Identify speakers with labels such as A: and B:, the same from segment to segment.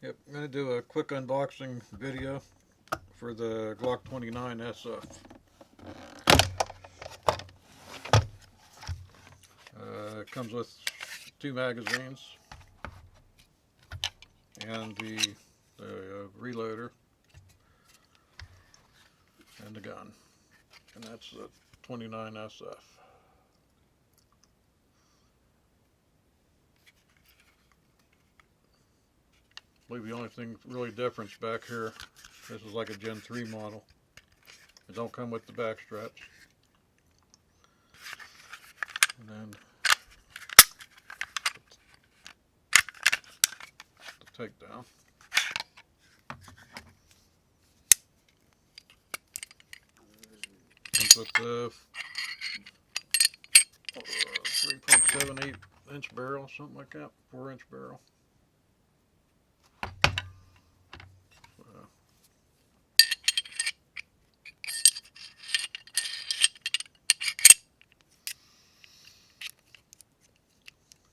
A: Yep, I'm going to do a quick unboxing video for the Glock 29 SF. It comes with 2 magazines and the reloader and the gun, and that's the 29 SF. I believe the only thing really different back here, this is like a Gen 3 model. It don't come with the back straps. And then the takedown. Comes with the 3.78 inch barrel, something like that, 4-inch barrel.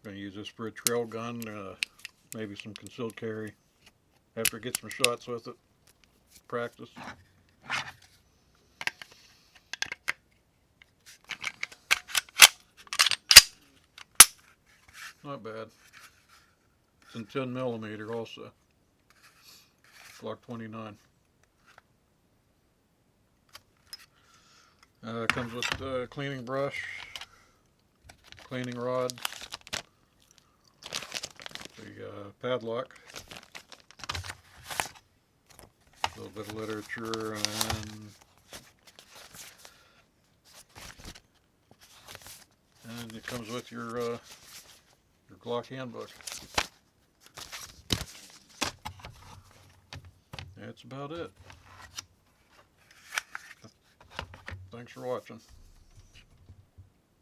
A: Going to use this for a trail gun, maybe some concealed carry after I get some shots with it. Practice. Not bad. It's in 10mm also. Glock 29. Comes with a cleaning brush, cleaning rod, the padlock, a little bit of literature, and it comes with your Glock handbook. That's about it. Thanks for watching.